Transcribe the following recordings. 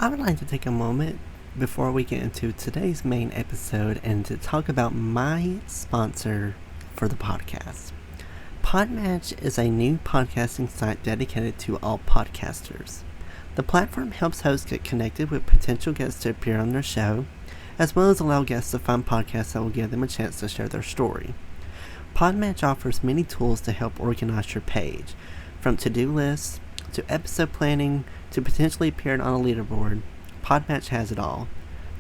I would like to take a moment before we get into today's main episode and to talk about my sponsor for the podcast. Podmatch is a new podcasting site dedicated to all podcasters. The platform helps hosts get connected with potential guests to appear on their show, as well as allow guests to find podcasts that will give them a chance to share their story. Podmatch offers many tools to help organize your page, from to-do lists to episode planning to potentially appearing on a leaderboard. Podmatch has it all.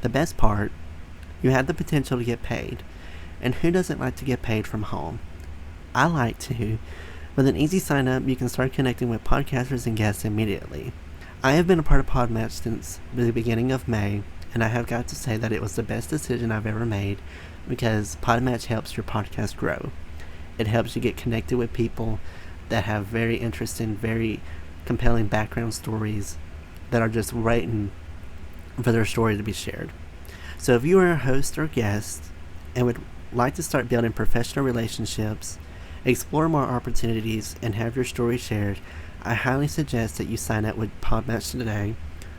The best part, you have the potential to get paid. And who doesn't like to get paid from home? I like to. With an easy sign up, you can start connecting with podcasters and guests immediately. I have been a part of Podmatch since the beginning of May, and I have got to say that it was the best decision I've ever made because Podmatch helps your podcast grow. It helps you get connected with people that have very interesting, very compelling background stories that are just waiting for their story to be shared. So if you are a host or guest and would like to start building professional relationships, explore more opportunities, and have your story shared, I highly suggest that you sign up with Podmatch today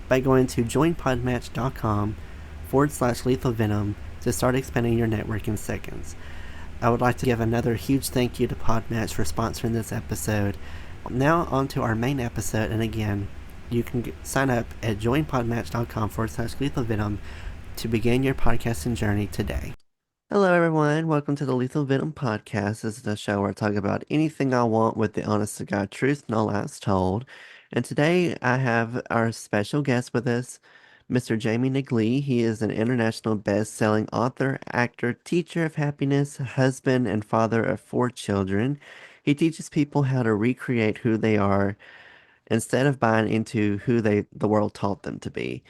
by going to joinpodmatch.com/lethal venom to start expanding your network in seconds. I would like to give another huge thank you to Podmatch for sponsoring this episode. Now on to our main episode, and again, you can sign up at joinpodmatch.com/lethal venom to begin your podcasting journey today. Hello, everyone. Welcome to the Lethal Venom Podcast. This is a show where I talk about anything I want with the honest to God truth, no lies told. And today I have our special guest with us, Mr. Jamie Naegele. He is an international best-selling author, actor, teacher of happiness, husband, and father of 4 children. He teaches people how to recreate who they are instead of buying into who the world taught them to be.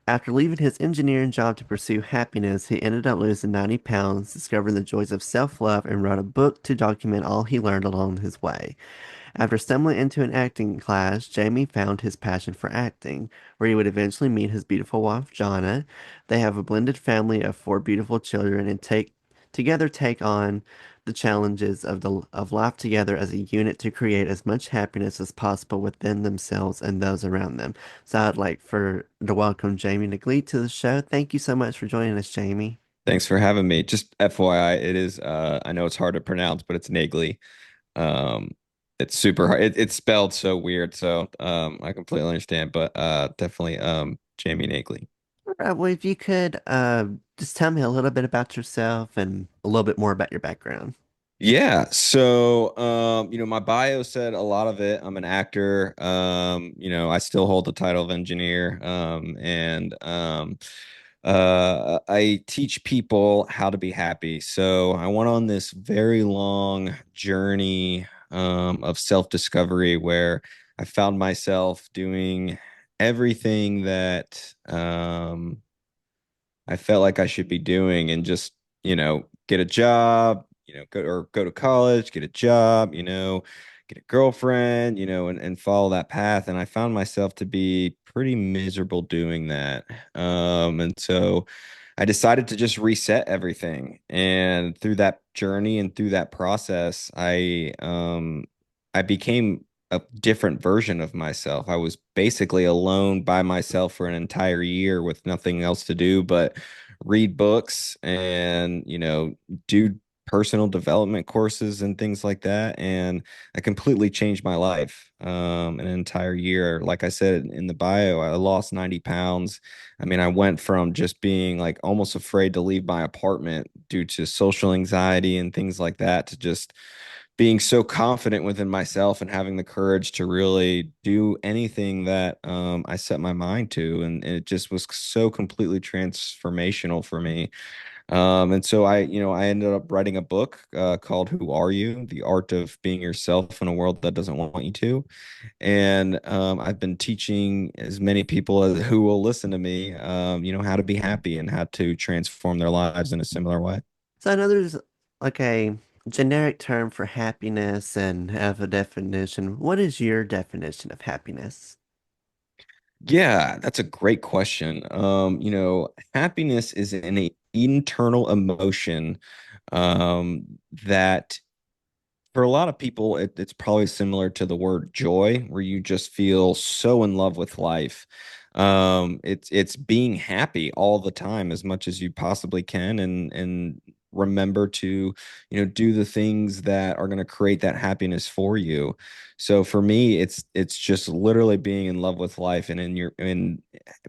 After leaving his engineering job to pursue happiness, he ended up losing 90 pounds, discovered the joys of self-love, and wrote a book to document all he learned along his way. After stumbling into an acting class, Jamie found his passion for acting, where he would eventually meet his beautiful wife, Jonna. They have a blended family of 4 beautiful children and take on the challenges of life together as a unit to create as much happiness as possible within themselves and those around them. So I'd like to welcome Jamie Naegele to the show. Thank you so much for joining us, Jamie. Thanks for having me. Just FYI, it is I know it's hard to pronounce, but it's Naegele. Um it's super hard. It's spelled so weird, so I completely understand, but definitely Jamie Naegele. All right, well, if you could just tell me a little bit about yourself and a little bit more about your background. Yeah, so my bio said a lot of it. I'm an actor. I still hold the title of engineer. And I teach people how to be happy. So I went on this very long journey of self-discovery where I found myself doing everything that I felt like I should be doing and just, get a job, go to college, get a job, get a girlfriend, and follow that path. And I found myself to be pretty miserable doing that. And so I decided to just reset everything. And through that journey and through that process, I became a different version of myself. I was basically alone by myself for an entire year with nothing else to do but read books and, do personal development courses and things like that. And I completely changed my life. An entire year. Like I said in the bio, I lost 90 pounds. I mean, I went from just being like almost afraid to leave my apartment due to social anxiety and things like that to just being so confident within myself and having the courage to really do anything that I set my mind to. And it just was so completely transformational for me. And so I ended up writing a book called Who Are You? The Art of Being Yourself in a World That Doesn't Want You to. And I've been teaching as many people as who will listen to me, how to be happy and how to transform their lives in a similar way. So I know there's like a generic term for happiness and have a definition. What is your definition of happiness? Yeah, that's a great question. Happiness is an internal emotion that for a lot of people, it's probably similar to the word joy, where you just feel so in love with life. It's being happy all the time as much as you possibly can, and remember to, do the things that are going to create that happiness for you. So for me, it's just literally being in love with life, and in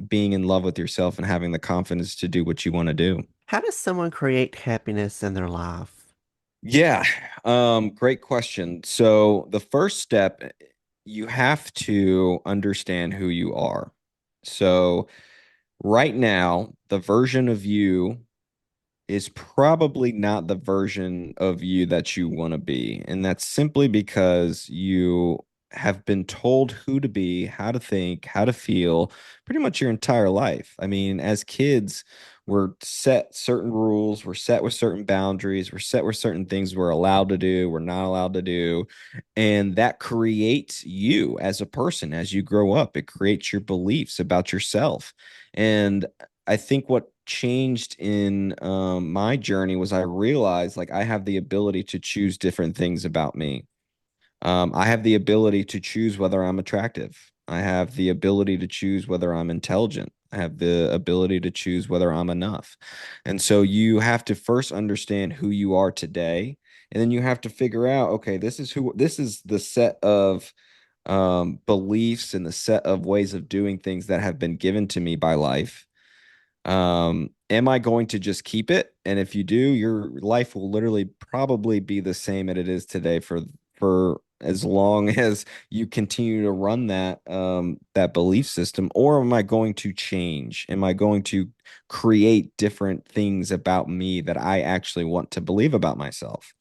being in love with yourself, and having the confidence to do what you want to do. How does someone create happiness in their life? Yeah, great question. So the first step, you have to understand who you are. So right now, the version of you is probably not the version of you that you want to be. And that's simply because you have been told who to be, how to think, how to feel pretty much your entire life. I mean, as kids, we're set certain rules, we're set with certain boundaries, we're set with certain things we're allowed to do, we're not allowed to do. And that creates you as a person as you grow up. It creates your beliefs about yourself. And I think what changed in my journey was I realized like I have the ability to choose different things about me. I have the ability to choose whether I'm attractive. I have the ability to choose whether I'm intelligent. I have the ability to choose whether I'm enough. And so you have to first understand who you are today. And then you have to figure out, okay, this is the set of beliefs and the set of ways of doing things that have been given to me by life. Am I going to just keep it? And if you do, your life will literally probably be the same as it is today for as long as you continue to run that belief system. Or am I going to change? Am I going to create different things about me that I actually want to believe about myself?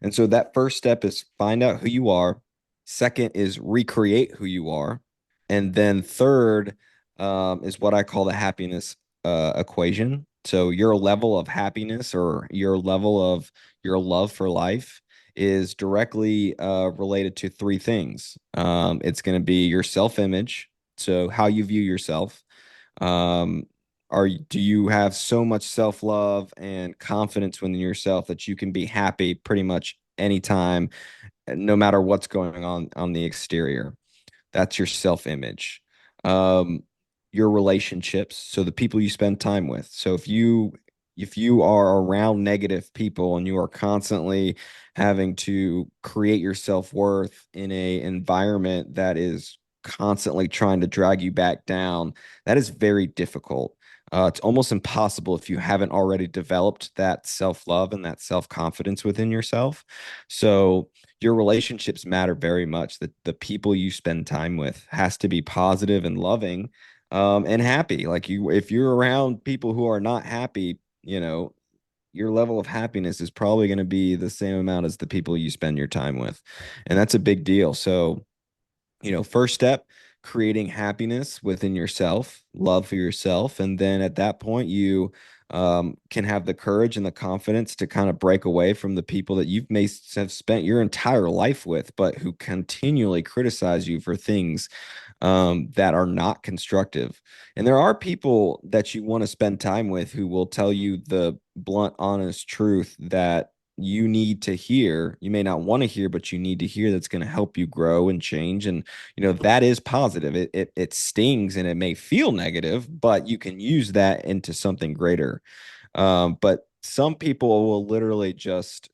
And so that first step is find out who you are. Second is recreate who you are. And then third is what I call the happiness equation. So your level of happiness or your level of your love for life is directly related to three things. It's going to be your self-image, so how you view yourself. Um, do you have so much self-love and confidence within yourself that you can be happy pretty much anytime, no matter what's going on the exterior? That's your self-image. Um, your relationships, so the people you spend time with. So if you are around negative people and you are constantly having to create your self-worth in a environment that is constantly trying to drag you back down, that is very difficult. It's almost impossible if you haven't already developed that self-love and that self-confidence within yourself. So your relationships matter very much. The people you spend time with has to be positive and loving, and happy. Like if you're around people who are not happy, your level of happiness is probably going to be the same amount as the people you spend your time with. And that's a big deal. So, first step, creating happiness within yourself, love for yourself. And then at that point, you can have the courage and the confidence to kind of break away from the people that you may have spent your entire life with, but who continually criticize you for things that are not constructive. And there are people that you want to spend time with who will tell you the blunt, honest truth that you need to hear. You may not want to hear, but you need to hear, that's going to help you grow and change. And that is positive. It stings and it may feel negative, but you can use that into something greater. But some people will literally just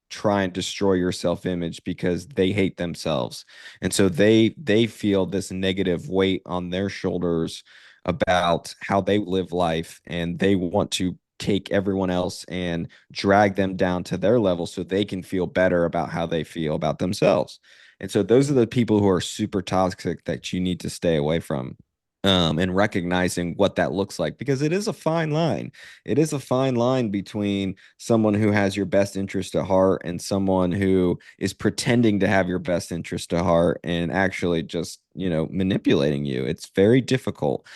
try and destroy your self-image because they hate themselves. And so they feel this negative weight on their shoulders about how they live life, and they want to take everyone else and drag them down to their level so they can feel better about how they feel about themselves. And so those are the people who are super toxic that you need to stay away from. And recognizing what that looks like, because it is a fine line. It is a fine line between someone who has your best interest at heart and someone who is pretending to have your best interest at heart and actually just, manipulating you. It's very difficult.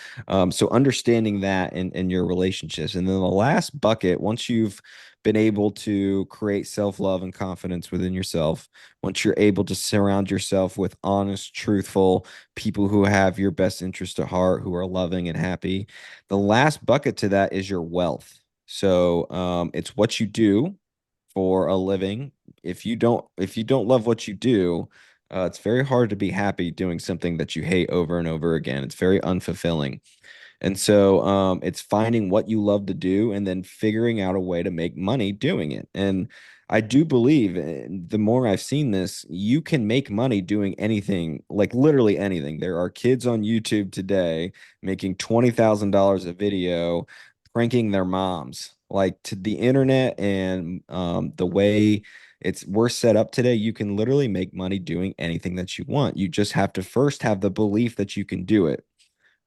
So understanding that in your relationships. And then the last bucket, once you've been able to create self-love and confidence within yourself, once you're able to surround yourself with honest, truthful people who have your best interest at heart, who are loving and happy, the last bucket to that is your wealth. So it's what you do for a living. If you don't love what you do, It's very hard to be happy doing something that you hate over and over again. It's very unfulfilling. And so it's finding what you love to do and then figuring out a way to make money doing it. And I do believe the more I've seen this, you can make money doing anything, like literally anything. There are kids on YouTube today making $20,000 a video pranking their moms. Like to the internet and the way we're set up today, you can literally make money doing anything that you want. You just have to first have the belief that you can do it.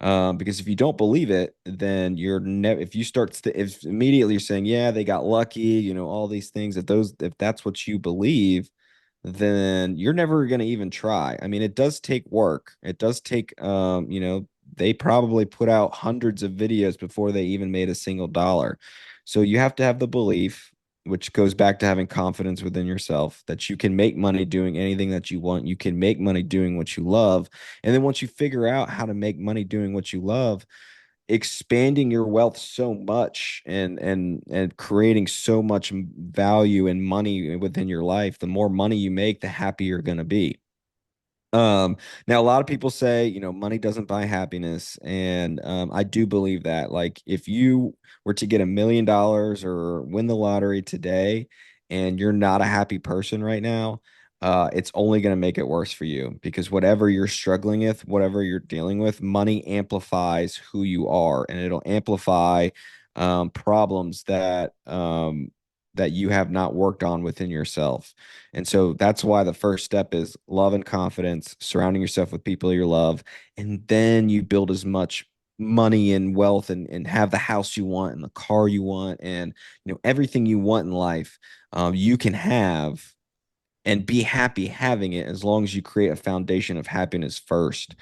Because if you don't believe it, then you're never, if you start, if immediately you're saying, yeah, they got lucky, all these things, if that's what you believe, then you're never going to even try. I mean, it does take work. It does take, they probably put out hundreds of videos before they even made a single dollar. So you have to have the belief, which goes back to having confidence within yourself that you can make money doing anything that you want. You can make money doing what you love. And then once you figure out how to make money doing what you love, expanding your wealth so much and creating so much value and money within your life, the more money you make, the happier you're going to be. Um, Now a lot of people say, money doesn't buy happiness, and I do believe that. Like, if you were to get $1 million or win the lottery today, and you're not a happy person right now, it's only going to make it worse for you because whatever you're struggling with, whatever you're dealing with, money amplifies who you are, and it'll amplify problems that you have not worked on within yourself. And so that's why the first step is love and confidence, surrounding yourself with people you love, and then you build as much money and wealth and have the house you want and the car you want and everything you want in life you can have and be happy having it as long as you create a foundation of happiness first.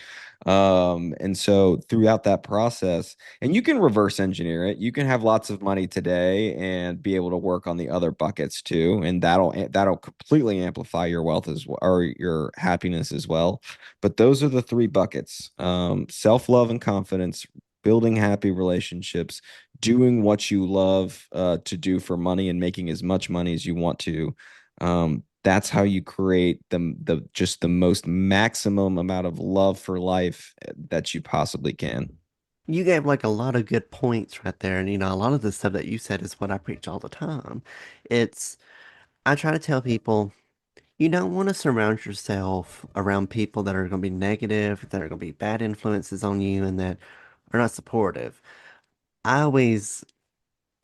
And so throughout that process, and you can reverse engineer it, you can have lots of money today and be able to work on the other buckets too, and that'll completely amplify your wealth as well, or your happiness as well. But those are the three buckets: self-love and confidence, building happy relationships, doing what you love to do for money, and making as much money as you want to. That's how you create the just the most maximum amount of love for life that you possibly can. You gave like a lot of good points right there, and a lot of the stuff that you said is what I preach all the time. It's I try to tell people you don't want to surround yourself around people that are going to be negative, that are going to be bad influences on you, and that are not supportive. I always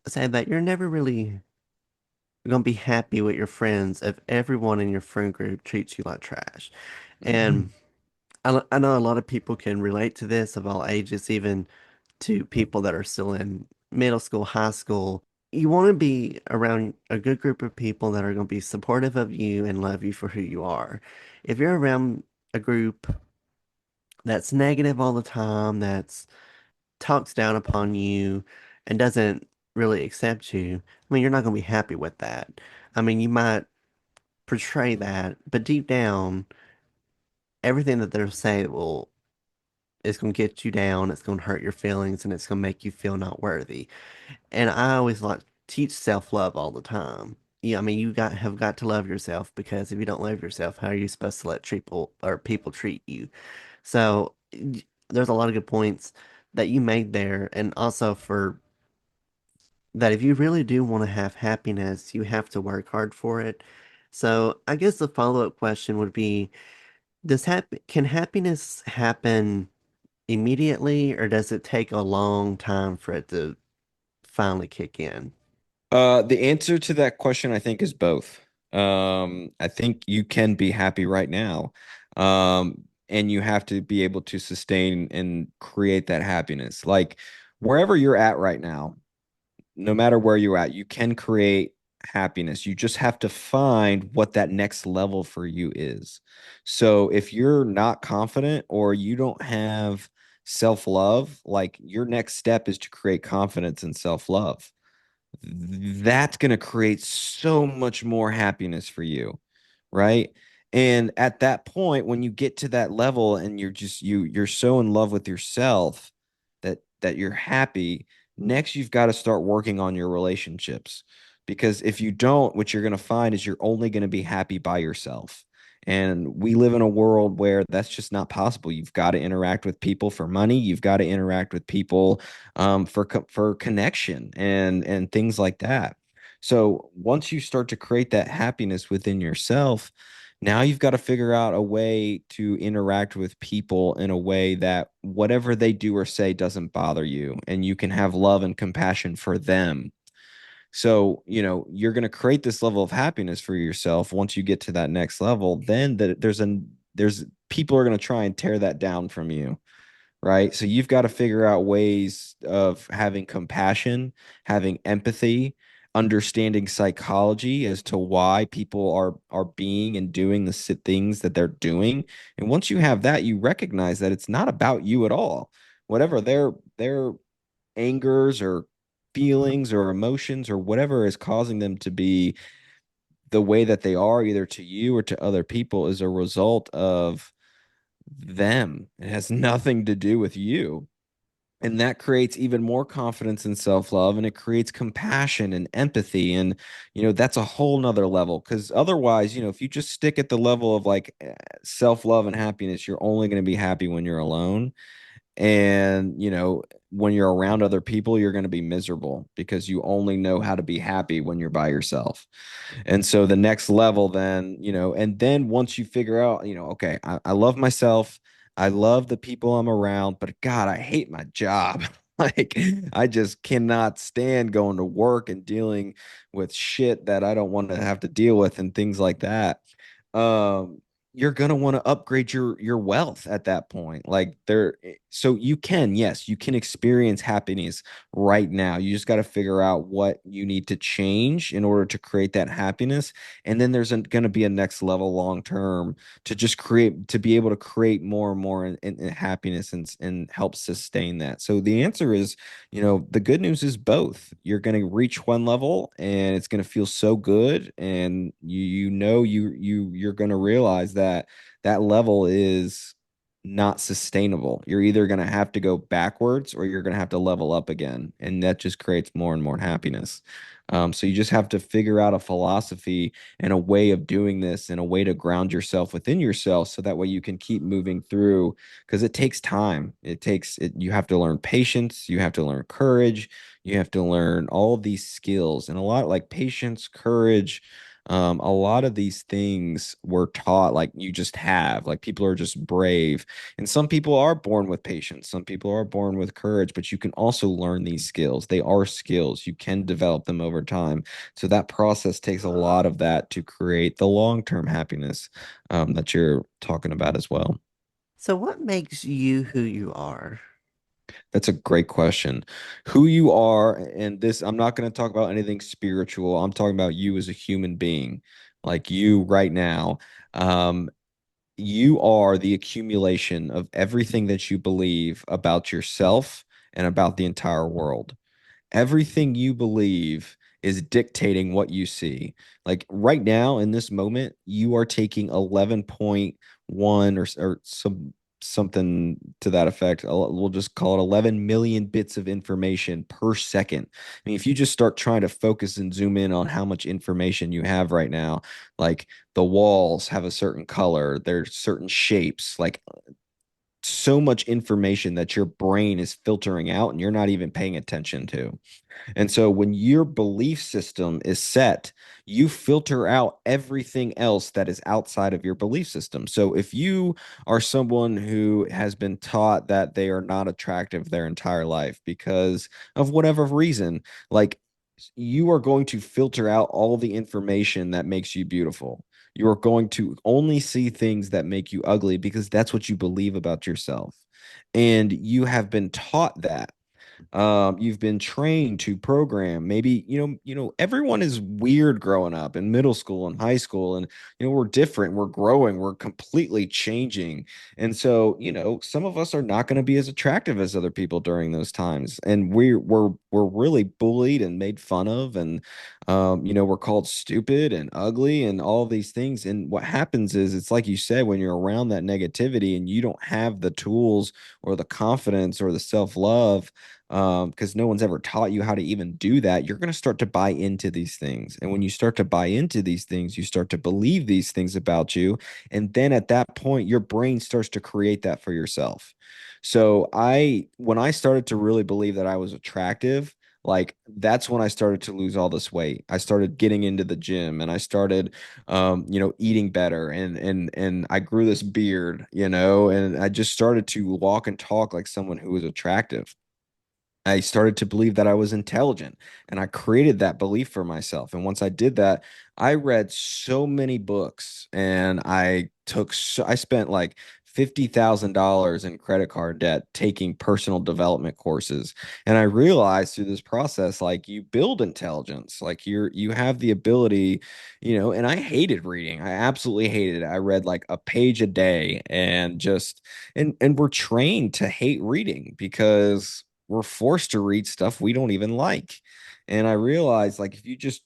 say that you're never really going to be happy with your friends if everyone in your friend group treats you like trash. And I know a lot of people can relate to this of all ages, even to people that are still in middle school, high school. You want to be around a good group of people that are going to be supportive of you and love you for who you are. If you're around a group that's negative all the time, that's talks down upon you and doesn't really accept you, I mean, you're not going to be happy with that. I mean, you might portray that, but deep down, everything that they'll say will is going to get you down, it's going to hurt your feelings, and it's going to make you feel not worthy. And I always like to teach self-love all the time. Yeah, I mean, have got to love yourself because if you don't love yourself, how are you supposed to let people treat you? So there's a lot of good points that you made there, and also for that if you really do want to have happiness, you have to work hard for it. So I guess the follow-up question would be, can happiness happen immediately, or does it take a long time for it to finally kick in? The answer to that question, I think, is both. I think you can be happy right now, and you have to be able to sustain and create that happiness. Like wherever you're at right now, no matter where you're at, you can create happiness. You just have to find what that next level for you is. So if you're not confident or you don't have self-love, like your next step is to create confidence and self-love. That's going to create so much more happiness for you, right? And at that point, when you get to that level and you're so in love with yourself that you're happy, next you've got to start working on your relationships. Because if you don't, what you're going to find is you're only going to be happy by yourself. And we live in a world where that's just not possible. You've got to interact with people for money. You've got to interact with people for connection and things like that. So once you start to create that happiness within yourself, now you've got to figure out a way to interact with people in a way that whatever they do or say doesn't bother you, and you can have love and compassion for them. So, you're going to create this level of happiness for yourself. Once you get to that next level, then there's people are going to try and tear that down from you, right? So you've got to figure out ways of having compassion, having empathy, understanding psychology as to why people are being and doing the things that they're doing. And once you have that, you recognize that it's not about you at all. Whatever their angers or feelings or emotions or whatever is causing them to be the way that they are, either to you or to other people, is a result of them. It has nothing to do with you. And that creates even more confidence and self-love, and it creates compassion and empathy. And, that's a whole nother level. Because otherwise, if you just stick at the level of like self-love and happiness, you're only going to be happy when you're alone. And, when you're around other people, you're going to be miserable because you only know how to be happy when you're by yourself. And so the next level, then, and then once you figure out, okay, I love myself. I love the people I'm around, but God, I hate my job. Like, I just cannot stand going to work and dealing with shit that I don't want to have to deal with and things like that. Um, you're gonna want to upgrade your wealth at that point. Like so you can, yes, you can experience happiness right now. You just got to figure out what you need to change in order to create that happiness. And then there's going to be a next level long term to just to be able to create more and more in happiness and help sustain that. So the answer is, the good news is both. You're going to reach one level and it's going to feel so good. And you're going to realize that that level is not sustainable. You're either going to have to go backwards or you're going to have to level up again. And that just creates more and more happiness. So you just have to figure out a philosophy and a way of doing this and a way to ground yourself within yourself so that way you can keep moving through because it takes time. You have to learn patience, you have to learn courage, you have to learn all of these skills and a lot like patience, courage, a lot of these things were taught like you just have, like people are just brave. And some people are born with patience, some people are born with courage, but you can also learn these skills. They are skills. You can develop them over time. So that process takes a lot of that to create the long-term happiness that you're talking about as well. So, what makes you who you are? That's a great question. Who you are, and this, I'm not going to talk about anything spiritual. I'm talking about you as a human being, like you right now. Um, you are the accumulation of everything that you believe about yourself and about the entire world. Everything you believe is dictating what you see. Like right now in this moment, you are taking 11.1 or something to that effect. We'll just call it 11 million bits of information per second. I mean, if you just start trying to focus and zoom in on how much information you have right now, like the walls have a certain color, there's certain shapes, like so much information that your brain is filtering out and you're not even paying attention to. And so when your belief system is set, you filter out everything else that is outside of your belief system. So if you are someone who has been taught that they are not attractive their entire life because of whatever reason, like you are going to filter out all the information that makes you beautiful. You are going to only see things that make you ugly because that's what you believe about yourself. And you have been taught that you've been trained to program. Maybe, everyone is weird growing up in middle school and high school. And, we're different, we're growing, we're completely changing. And so, some of us are not going to be as attractive as other people during those times. And we're really bullied and made fun of. And, we're called stupid and ugly and all these things. And what happens is it's like you said, when you're around that negativity and you don't have the tools or the confidence or the self-love because no one's ever taught you how to even do that, you're going to start to buy into these things. And when you start to buy into these things, you start to believe these things about you. And then at that point, your brain starts to create that for yourself. So when I started to really believe that I was attractive, like that's when I started to lose all this weight. I started getting into the gym and I started eating better and I grew this beard, and I just started to walk and talk like someone who was attractive. I started to believe that I was intelligent and I created that belief for myself. And once I did that, I read so many books and I spent like $50,000 in credit card debt taking personal development courses. And I realized through this process, like you build intelligence, like you have the ability, and I hated reading. I absolutely hated it. I read like a page a day and and we're trained to hate reading because we're forced to read stuff we don't even like. And I realized like if you just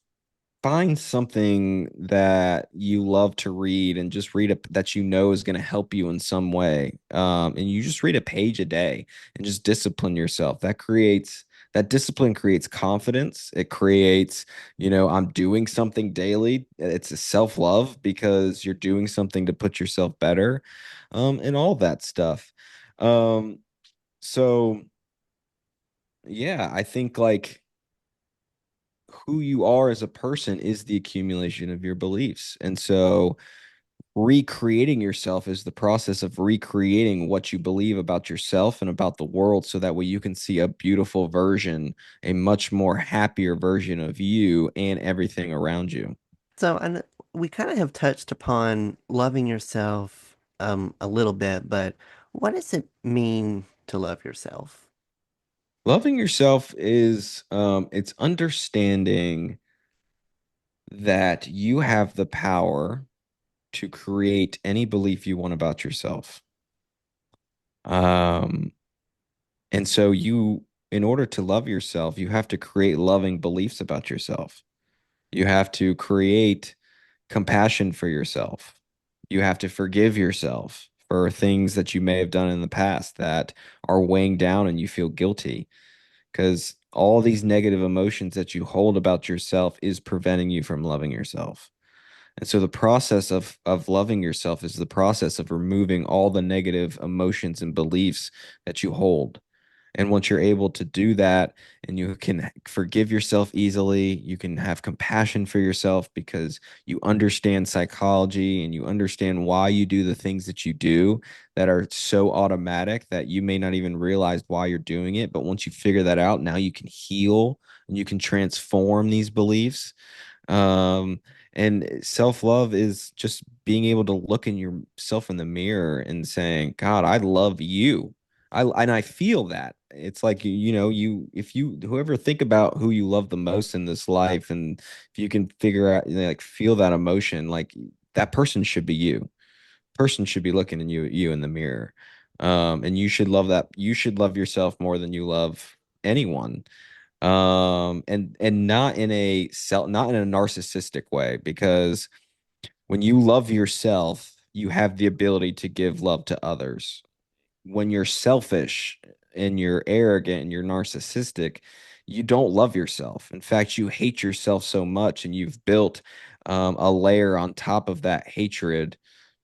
find something that you love to read and just read it that is going to help you in some way, and you just read a page a day and just discipline yourself, that discipline creates confidence. It creates, I'm doing something daily. It's a self-love because you're doing something to put yourself better, and all that stuff. So yeah, I think like who you are as a person is the accumulation of your beliefs. And so recreating yourself is the process of recreating what you believe about yourself and about the world so that way you can see a beautiful version, a much more happier version of you and everything around you. So, and we kind of have touched upon loving yourself a little bit, but what does it mean to love yourself? Loving yourself is it's understanding that you have the power to create any belief you want about yourself. Um, and so in order to love yourself, you have to create loving beliefs about yourself. You have to create compassion for yourself. You have to forgive yourself for things that you may have done in the past that are weighing down and you feel guilty because all these negative emotions that you hold about yourself is preventing you from loving yourself. And so the process of loving yourself is the process of removing all the negative emotions and beliefs that you hold. And once you're able to do that and you can forgive yourself easily, you can have compassion for yourself because you understand psychology and you understand why you do the things that you do that are so automatic that you may not even realize why you're doing it. But once you figure that out, now you can heal and you can transform these beliefs. Um, and self-love is just being able to look in yourself in the mirror and saying, God, I love you. I feel that. It's like if you whoever think about who you love the most in this life, and if you can figure out, like feel that emotion, like that person should be you. Person should be looking in you in the mirror. And you should love yourself more than you love anyone, and not in a narcissistic way, because when you love yourself you have the ability to give love to others. When you're selfish and you're arrogant and you're narcissistic, you don't love yourself. In fact, you hate yourself so much, and you've built a layer on top of that hatred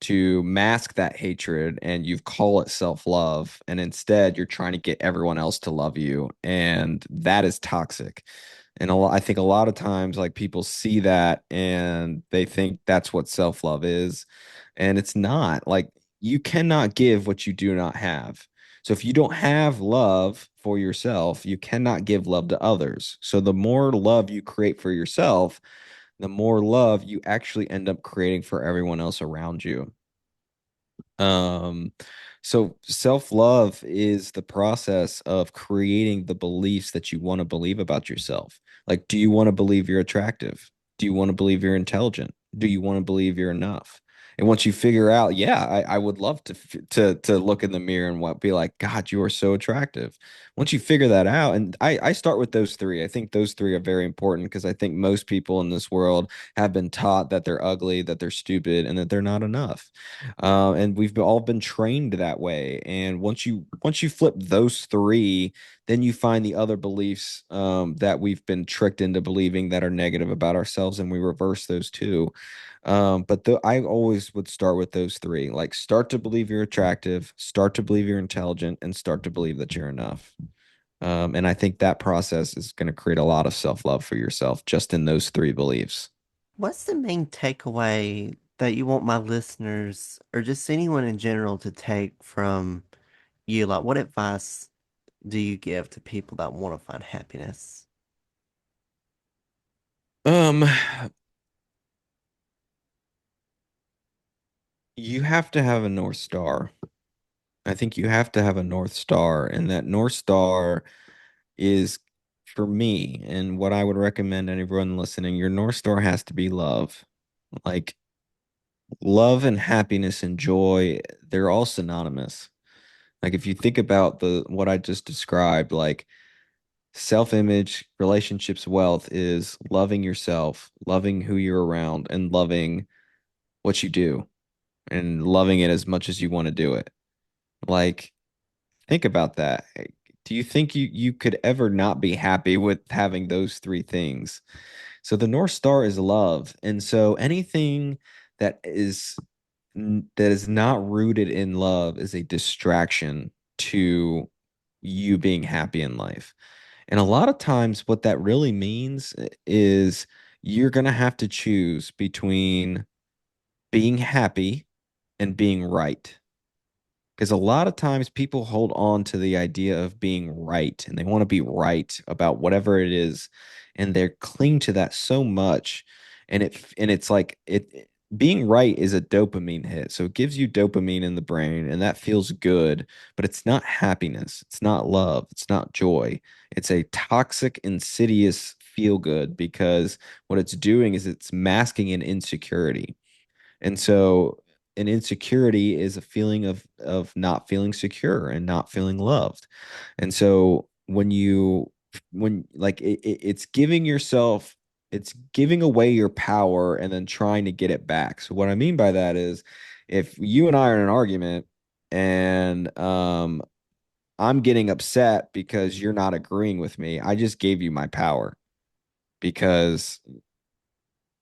to mask that hatred, and you call it self-love. And instead, you're trying to get everyone else to love you, and that is toxic. And I think a lot of times, like people see that and they think that's what self-love is, and it's not. Like you cannot give what you do not have. So if you don't have love for yourself, you cannot give love to others. So the more love you create for yourself, the more love you actually end up creating for everyone else around you. Um, so self-love is the process of creating the beliefs that you want to believe about yourself. Like, do you want to believe you're attractive? Do you want to believe you're intelligent? Do you want to believe you're enough? And once you figure out, yeah, I would love to look in the mirror and be like, God, you are so attractive. Once you figure that out, and I start with those three. I think those three are very important because I think most people in this world have been taught that they're ugly, that they're stupid, and that they're not enough. And we've all been trained that way. And once you flip those three then you find the other beliefs that we've been tricked into believing that are negative about ourselves, and we reverse those too. I always would start with those three. Like, start to believe you're attractive, start to believe you're intelligent, and start to believe that you're enough. And I think that process is going to create a lot of self-love for yourself just in those three beliefs. What's the main takeaway that you want my listeners or just anyone in general to take from you? Like, what advice do you give to people that want to find happiness? Um, you have to have a North Star. I think you have to have a North Star, and that North Star is for me, and what I would recommend anyone listening, your North Star has to be love. Like, love and happiness and joy, they're all synonymous. Like, if you think about the what I just described, like self-image, relationships, wealth is loving yourself, loving who you're around, and loving what you do, and loving it as much as you want to do it. Like, think about that. Do you think you could ever not be happy with having those three things? So the North Star is love. And so anything that is that is not rooted in love is a distraction to you being happy in life. And a lot of times what that really means is you're going to have to choose between being happy and being right. Because a lot of times people hold on to the idea of being right and they want to be right about whatever it is. And they cling to that so much. And it's like being right is a dopamine hit. So it gives you dopamine in the brain and that feels good, but it's not happiness. It's not love. It's not joy. It's a toxic, insidious feel good because what it's doing is it's masking an insecurity. And so an insecurity is a feeling of not feeling secure and not feeling loved. And so when like it's giving yourself it's giving away your power and then trying to get it back. So what I mean by that is if you and I are in an argument and I'm getting upset because you're not agreeing with me, I just gave you my power because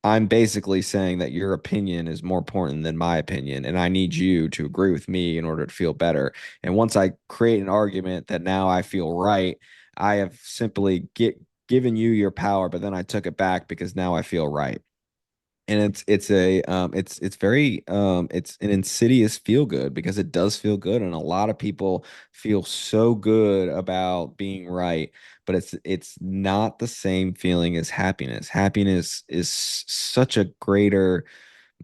I'm basically saying that your opinion is more important than my opinion, and I need you to agree with me in order to feel better. And once I create an argument that now I feel right, I have simply given you your power, but then I took it back because now I feel right. And it's very it's an insidious feel good because it does feel good, and a lot of people feel so good about being right, but it's not the same feeling as happiness. Happiness is such a greater,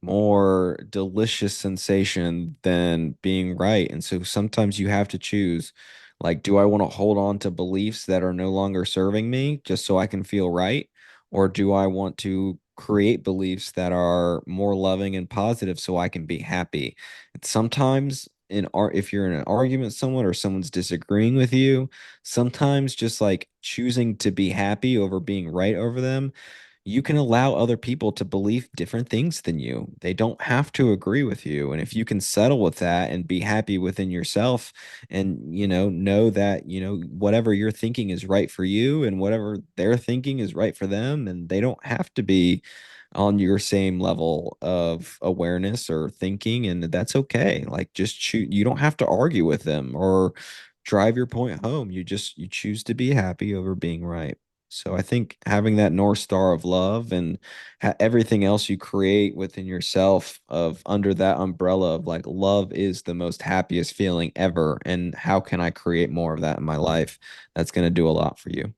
more delicious sensation than being right. And so sometimes you have to choose, like, do I want to hold on to beliefs that are no longer serving me just so I can feel right? Or do I want to create beliefs that are more loving and positive so I can be happy? And sometimes in art, if you're in an argument with someone or someone's disagreeing with you, sometimes just like choosing to be happy over being right over them, you can allow other people to believe different things than you. They don't have to agree with you. And if you can settle with that and be happy within yourself and, know that, whatever you're thinking is right for you and whatever they're thinking is right for them, and they don't have to be on your same level of awareness or thinking, and that's okay. Like, just choose, you don't have to argue with them or drive your point home. You choose to be happy over being right. So I think having that North Star of love and everything else you create within yourself of under that umbrella of like love is the most happiest feeling ever. And how can I create more of that in my life? That's going to do a lot for you.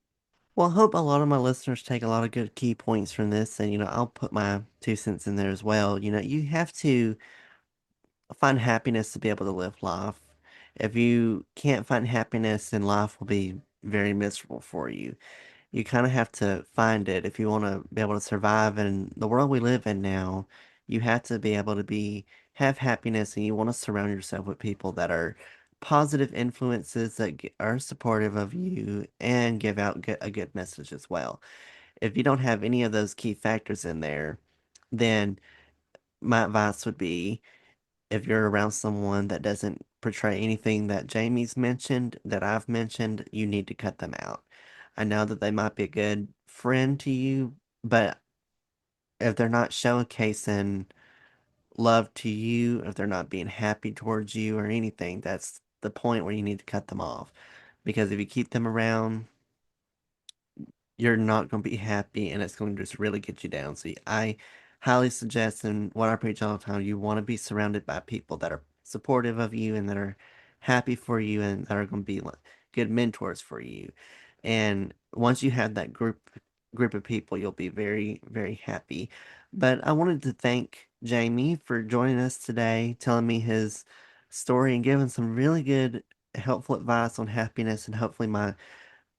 Well, I hope a lot of my listeners take a lot of good key points from this, and I'll put my 2 cents in there as well. You have to find happiness to be able to live life. If you can't find happiness, then life will be very miserable for you. You kind of have to find it if you want to be able to survive in the world we live in now. You have to be able to have happiness, and you want to surround yourself with people that are positive influences that are supportive of you and give out a good message as well. If you don't have any of those key factors in there, then my advice would be if you're around someone that doesn't portray anything that Jamie's mentioned, that I've mentioned, you need to cut them out. I know that they might be a good friend to you, but if they're not showcasing love to you, if they're not being happy towards you or anything, that's the point where you need to cut them off. Because if you keep them around, you're not going to be happy and it's going to just really get you down. So I highly suggest, and what I preach all the time, you want to be surrounded by people that are supportive of you and that are happy for you and that are going to be like good mentors for you. And once you have that group of people, you'll be very, very happy. But I wanted to thank Jamie for joining us today, telling me his story and giving some really good, helpful advice on happiness. And hopefully, my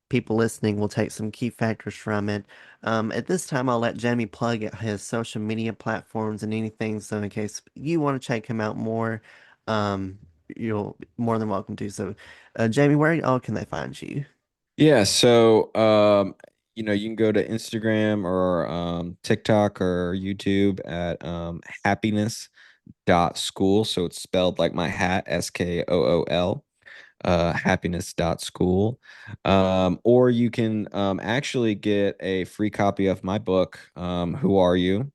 people listening will take some key factors from it. At this time, I'll let Jamie plug at his social media platforms and anything. So, in case you want to check him out more, um, you're more than welcome to. So, Jamie, where all can they find you? Yeah, so you can go to Instagram or TikTok or YouTube at happiness.school. So it's spelled like my hat, SKOOL, happiness.school. Or you can actually get a free copy of my book, Who Are You?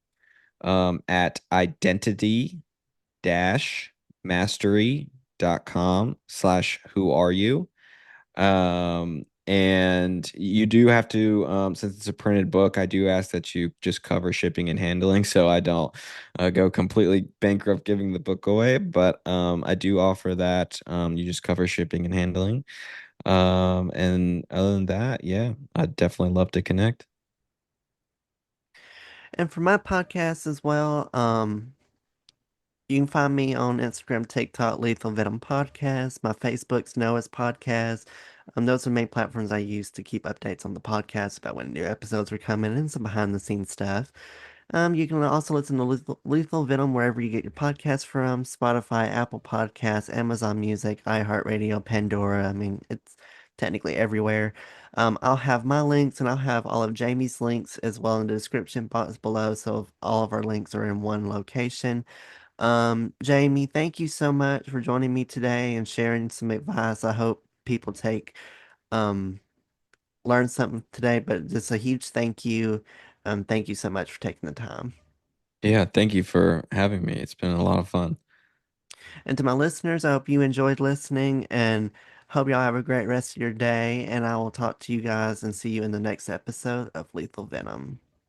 At identity-mastery.com/who are you. And you do have to, since it's a printed book, I do ask that you just cover shipping and handling so I don't go completely bankrupt giving the book away. But I do offer that. You just cover shipping and handling. And other than that, yeah, I'd definitely love to connect. And for my podcast as well, you can find me on Instagram, TikTok, Lethal Venom Podcast. My Facebook's Noah's Podcast. Those are the main platforms I use to keep updates on the podcast about when new episodes are coming and some behind the scenes stuff. You can also listen to Lethal Venom wherever you get your podcasts from: Spotify, Apple Podcasts, Amazon Music, iHeartRadio, Pandora. I mean, it's technically everywhere. I'll have my links and I'll have all of Jamie's links as well in the description box below, so all of our links are in one location. Jamie, thank you so much for joining me today and sharing some advice. I hope people um learn something today, but just a huge thank you. Thank you so much for taking the time. Yeah, thank you for having me. It's been a lot of fun. And to my listeners, I hope you enjoyed listening and hope y'all have a great rest of your day. And I will talk to you guys and see you in the next episode of Lethal Venom.